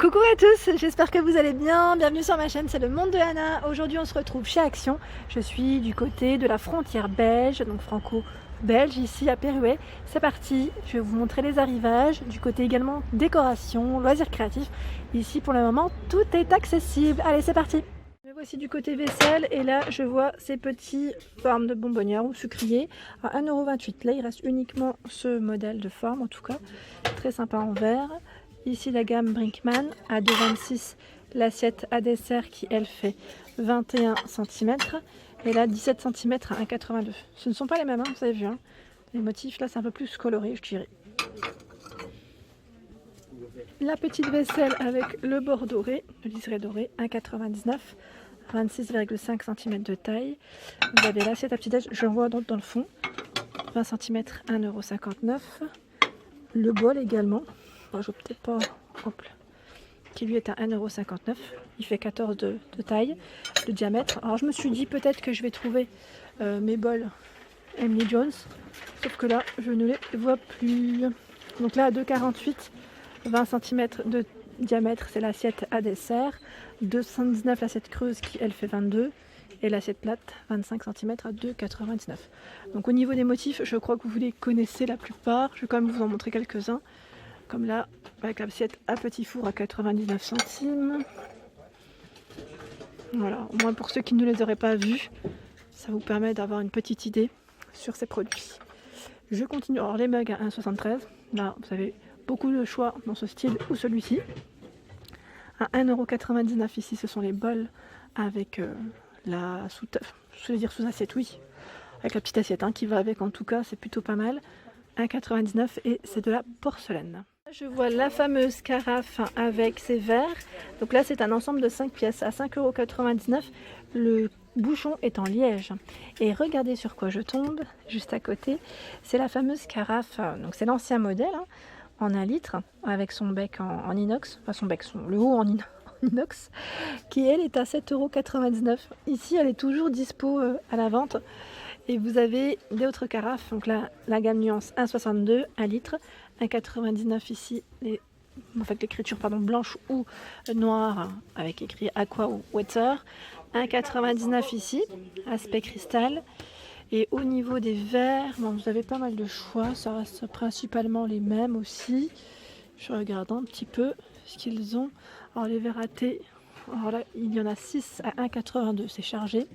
Coucou à tous, j'espère que vous allez bien, bienvenue sur ma chaîne, c'est le monde de Anna. Aujourd'hui on se retrouve chez Action, je suis du côté de la frontière belge, donc franco-belge ici à Pérouet. C'est parti, je vais vous montrer les arrivages, du côté également décoration, loisirs créatifs. Ici pour le moment tout est accessible, allez c'est parti. Me voici du côté vaisselle et là je vois ces petits formes de bonbonnières ou sucriers à 1,28 €. Là il reste uniquement ce modèle de forme en tout cas, très sympa en verre. Ici la gamme Brinkmann à 2,26 €, l'assiette à dessert qui elle fait 21 cm et là 17 cm à 1,82 €. Ce ne sont pas les mêmes, hein, vous avez vu, hein. Les motifs là c'est un peu plus coloré je dirais. La petite vaisselle avec le bord doré, le liseré doré, 1,99 €, 26,5 cm de taille. Vous avez l'assiette à petit-déj, je vois dans le fond, 20 cm, 1,59 €. Le bol également. Je ne peut-être pas, hop, qui lui est à 1,59 €. Il fait 14 de taille, de diamètre. Alors je me suis dit peut-être que je vais trouver mes bols Emily Jones, sauf que là je ne les vois plus. Donc là à 2,48 €, 20 cm de diamètre, c'est l'assiette à dessert. 2,79 € l'assiette creuse qui elle fait 22 et l'assiette plate 25 cm à 2,99 €. Donc au niveau des motifs, je crois que vous les connaissez la plupart. Je vais quand même vous en montrer quelques-uns. Comme là, avec l'assiette à petit four à 99 centimes. Voilà, au moins pour ceux qui ne les auraient pas vus, ça vous permet d'avoir une petite idée sur ces produits. Je continue. Alors les mugs à 1,73 €. Là, vous avez beaucoup de choix dans ce style ou celui-ci. À 1,99 € ici, ce sont les bols avec la sous-assiette, oui. Avec la petite assiette hein, qui va avec en tout cas, c'est plutôt pas mal. 1,99 € et c'est de la porcelaine. Je vois la fameuse carafe avec ses verres. Donc là c'est un ensemble de 5 pièces à 5,99 €. Le bouchon est en liège. Et regardez sur quoi je tombe, juste à côté. C'est la fameuse carafe, donc c'est l'ancien modèle, hein, en 1 litre, avec son bec en inox, enfin son bec, le haut en inox, qui elle est à 7,99 €. Ici elle est toujours dispo à la vente. Et vous avez d'autres carafes, donc là la gamme Nuance 1,62 €, 1 litre, 1,99 € ici, l'écriture blanche ou noire avec écrit Aqua ou Water, 1,99 € ici, aspect cristal. Et au niveau des verres, bon, vous avez pas mal de choix, ça reste principalement les mêmes aussi. Je regarde un petit peu ce qu'ils ont. Alors les verres à thé, alors là il y en a 6 à 1,82 €, c'est chargé.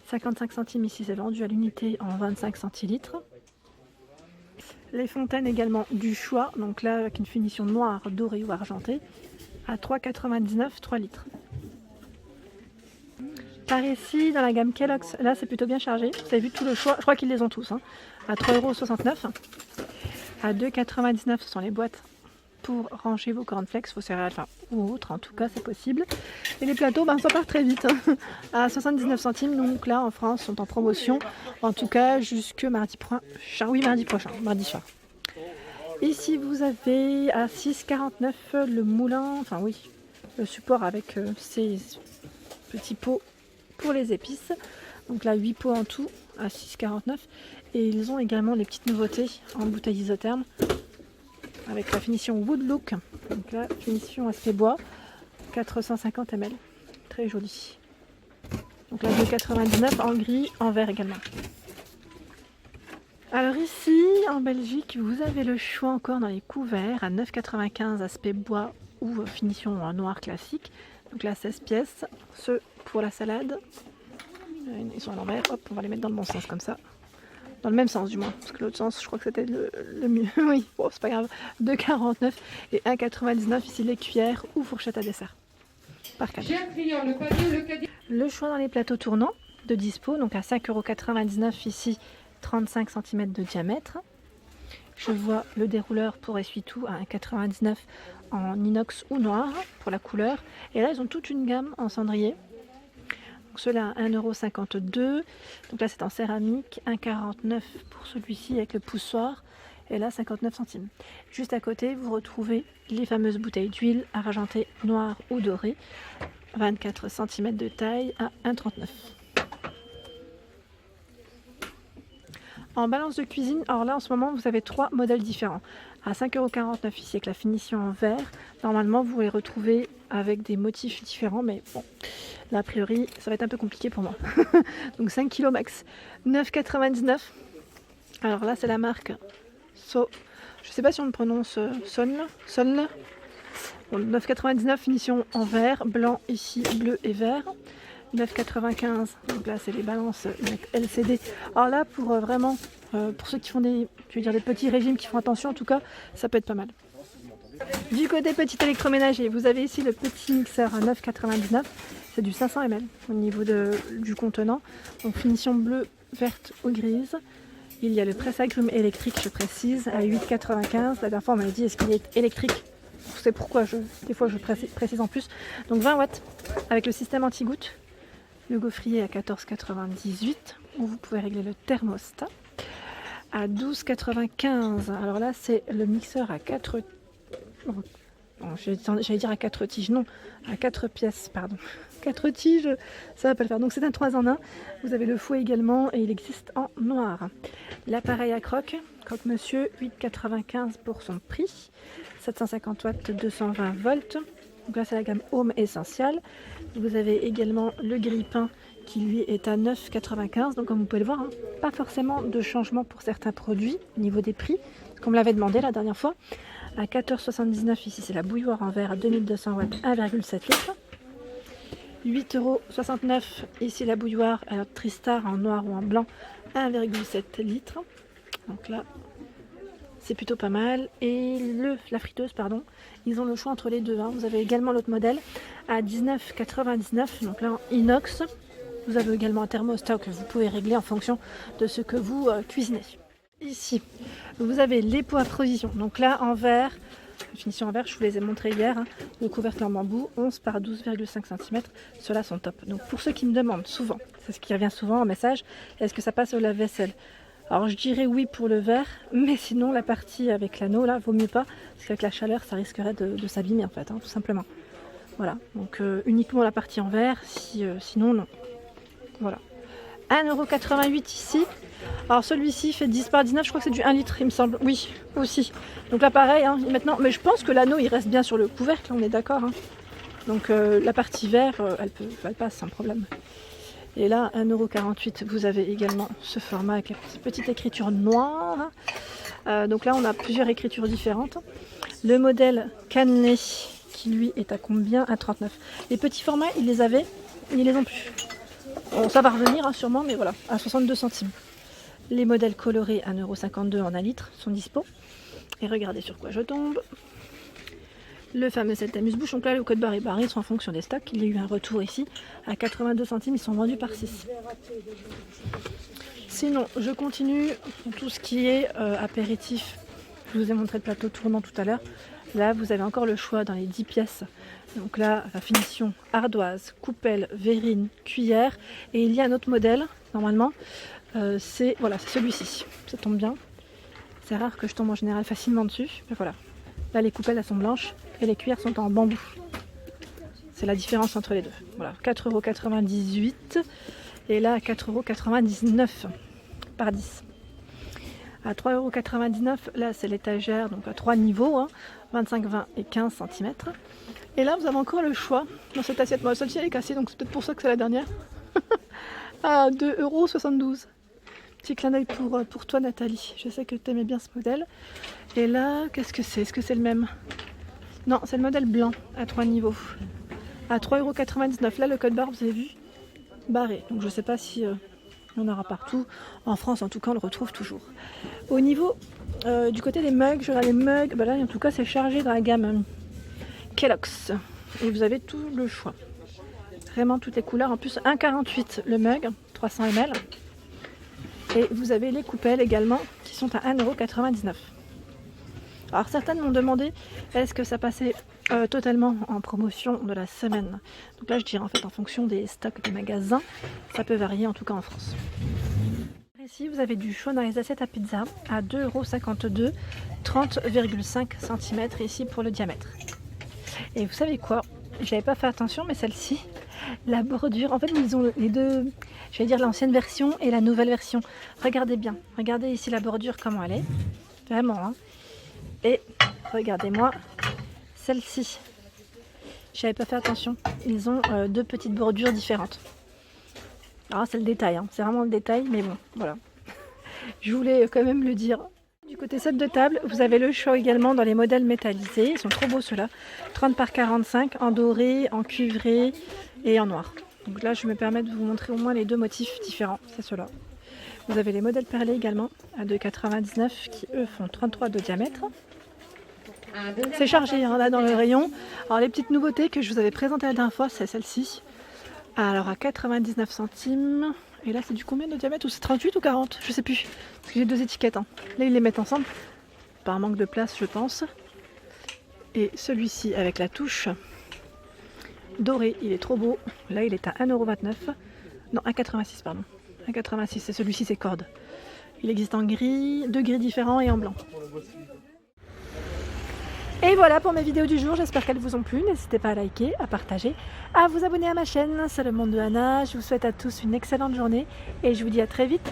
55 centimes ici, c'est vendu à l'unité en 25 centilitres. Les fontaines également du choix, donc là avec une finition noire, dorée ou argentée, à 3,99 €, 3 litres. Par ici, dans la gamme Kellogg's, là c'est plutôt bien chargé. Vous avez vu tout le choix, je crois qu'ils les ont tous, hein, à 3,69 €. À 2,99 € ce sont les boîtes pour ranger vos cornflakes, vos céréales, ou autres, en tout cas c'est possible. Et les plateaux, ça part très vite, hein, à 79 centimes, donc là en France sont en promotion, en tout cas jusque mardi prochain, mardi soir. Ici vous avez à 6,49 € le moulin, le support avec ces petits pots pour les épices, donc là 8 pots en tout à 6,49 €. Et ils ont également les petites nouveautés en bouteille isotherme, avec la finition Wood Look, donc la finition aspect bois, 450 ml, très joli. Donc là 2,99 € en gris, en vert également. Alors ici en Belgique vous avez le choix encore dans les couverts à 9,95 € aspect bois ou finition noir classique. Donc là 16 pièces, ceux pour la salade, ils sont à l'envers, hop on va les mettre dans le bon sens comme ça. Dans le même sens du moins, parce que l'autre sens je crois que c'était le mieux. Oui, bon, c'est pas grave. 2,49 € et 1,99 € ici les cuillères ou fourchettes à dessert. Par 4. Le choix dans les plateaux tournants de dispo, donc à 5,99 € ici, 35 cm de diamètre. Je vois le dérouleur pour essuie-tout à 1,99 € en inox ou noir pour la couleur. Et là ils ont toute une gamme en cendrier. Donc ceux-là 1,52 €, donc là c'est en céramique, 1,49 € pour celui-ci avec le poussoir, et là 59 centimes. Juste à côté vous retrouvez les fameuses bouteilles d'huile argentée, noire ou dorée, 24 cm de taille à 1,39 €. En balance de cuisine, alors là en ce moment vous avez 3 modèles différents. à 5,49 € ici avec la finition en verre. Normalement vous les retrouvez avec des motifs différents, mais bon, là a priori ça va être un peu compliqué pour moi. Donc 5 kg max, 9,99 €. Alors là c'est la marque So, je sais pas si on le prononce Son. Bon, 9,99 €, finition en vert, blanc ici, bleu et vert. 9,95 €, donc là c'est les balances LCD. Alors là pour vraiment, pour ceux qui font des petits régimes, qui font attention en tout cas, ça peut être pas mal. Du côté petit électroménager, vous avez ici le petit mixeur à 9,99 €, c'est du 500 ml au niveau du contenant, donc finition bleue, verte ou grise. Il y a le presse-agrumes électrique, je précise, à 8,95 €. La dernière fois on m'avait dit est-ce qu'il est électrique, c'est pourquoi des fois je précise en plus. Donc 20 watts avec le système anti-goutte. Le gaufrier à 14,98 €, où vous pouvez régler le thermostat. À 12,95 €. Alors là c'est le mixeur à 4... J'allais dire à 4 tiges, non, à 4 pièces, pardon. 4 tiges, ça va pas le faire. Donc c'est un 3 en 1. Vous avez le fouet également et il existe en noir. L'appareil à croque monsieur, 8,95 € pour son prix. 750 watts, 220 volts. Donc là c'est la gamme Home Essential. Vous avez également le grille-pain qui lui est à 9,95 €. Donc comme vous pouvez le voir, hein, pas forcément de changement pour certains produits au niveau des prix, comme l'avait demandé la dernière fois. À 14,79 € ici c'est la bouilloire en verre à 2200 watts, 1,7 litres. 8,69 € ici la bouilloire Tristar en noir ou en blanc, 1,7 litres. Donc là c'est plutôt pas mal. Et la friteuse, pardon, ils ont le choix entre les deux, hein. Vous avez également l'autre modèle à 19,99 €, donc là en inox. Vous avez également un thermostat que vous pouvez régler en fonction de ce que vous cuisinez. Ici vous avez les pots à provision, donc là en verre, finition en verre, je vous les ai montrés hier, hein. Le couvercle en bambou 11 par 12,5 cm, ceux-là sont top. Donc pour ceux qui me demandent souvent, c'est ce qui revient souvent en message, est-ce que ça passe au lave-vaisselle? Alors je dirais oui pour le verre, mais sinon la partie avec l'anneau là vaut mieux pas, parce qu'avec la chaleur ça risquerait de s'abîmer en fait, hein, tout simplement. Voilà, donc uniquement la partie en verre, sinon non. Voilà. 1,88 € ici. Alors celui-ci fait 10 par 19, je crois que c'est du 1 litre il me semble, oui aussi. Donc là pareil, hein, maintenant, mais je pense que l'anneau il reste bien sur le couvercle, on est d'accord, hein. Donc la partie vert, elle passe sans problème. Et là 1,48 €, vous avez également ce format avec la petite écriture noire. Donc là on a plusieurs écritures différentes. Le modèle cannelé qui lui est à combien? À 39. Les petits formats ils les avaient, ils les ont plus. Bon, ça va revenir hein, sûrement, mais voilà, à 62 centimes. Les modèles colorés 1,52 € en 1 litre sont dispo. Et regardez sur quoi je tombe. Le fameux set amuse-bouche. Donc là, le code barre et barré sont en fonction des stocks. Il y a eu un retour ici à 82 centimes. Ils sont vendus par 6. Sinon, je continue tout ce qui est apéritif. Je vous ai montré le plateau tournant tout à l'heure. Là, vous avez encore le choix dans les 10 pièces. Donc là, la finition ardoise, coupelle, verrine, cuillère. Et il y a un autre modèle, normalement. C'est celui-ci. Ça tombe bien. C'est rare que je tombe en général facilement dessus. Mais voilà. Là, les coupelles, elles sont blanches. Et les cuillères sont en bambou. C'est la différence entre les deux. Voilà, 4,98 €. Et là, 4,99 € par 10. À 3,99 €, là c'est l'étagère, donc à 3 niveaux, hein, 25, 20 et 15 cm. Et là vous avez encore le choix dans cette assiette. Moi celle-ci elle est cassée, donc c'est peut-être pour ça que c'est la dernière. À 2,72 €. Petit clin d'œil pour toi Nathalie, je sais que tu aimais bien ce modèle. Et là, qu'est-ce que c'est? Est-ce que c'est le même? Non, c'est le modèle blanc à 3 niveaux. À 3,99 €. Là le code barre, vous avez vu, barré. Donc je sais pas si... il y en aura partout. En France, en tout cas, on le retrouve toujours. Au niveau du côté des mugs, je regarde les mugs. Bah là, en tout cas, c'est chargé dans la gamme Kellogg's. Et vous avez tout le choix. Vraiment toutes les couleurs. En plus, 1,48 € le mug, 300 ml. Et vous avez les coupelles également qui sont à 1,99 €. Alors certaines m'ont demandé est-ce que ça passait totalement en promotion de la semaine. Donc là je dirais en fait en fonction des stocks des magasins, ça peut varier en tout cas en France. Ici vous avez du choix dans les assiettes à pizza à 2,52 €, 30,5 cm ici pour le diamètre. Et vous savez quoi, j'avais pas fait attention mais celle-ci, la bordure, en fait ils ont les deux, j'allais dire l'ancienne version et la nouvelle version. Regardez bien, regardez ici la bordure comment elle est, vraiment hein. Et regardez-moi celle-ci. J'avais pas fait attention. Ils ont deux petites bordures différentes. Alors c'est le détail, hein. C'est vraiment le détail, mais bon, voilà. Je voulais quand même le dire. Du côté set de table, vous avez le choix également dans les modèles métallisés. Ils sont trop beaux ceux-là. 30 par 45, en doré, en cuivré et en noir. Donc là, je me permets de vous montrer au moins les deux motifs différents. C'est ceux-là. Vous avez les modèles perlés également à 2,99 qui eux font 33 de diamètre. C'est chargé hein, là dans le rayon. Alors les petites nouveautés que je vous avais présentées la dernière fois, c'est celle-ci. Alors à 99 centimes. Et là c'est du combien de diamètre? Ou c'est 38 ou 40? Je sais plus. Parce que j'ai deux étiquettes. Hein. Là ils les mettent ensemble. Par manque de place je pense. Et celui-ci avec la touche dorée, il est trop beau. Là il est à 1,29 €. Non 1,86 pardon. 1,86 et celui-ci c'est corde. Il existe en gris, deux gris différents et en blanc. Et voilà pour mes vidéos du jour, j'espère qu'elles vous ont plu. N'hésitez pas à liker, à partager, à vous abonner à ma chaîne. C'est le monde de Anna. Je vous souhaite à tous une excellente journée et je vous dis à très vite.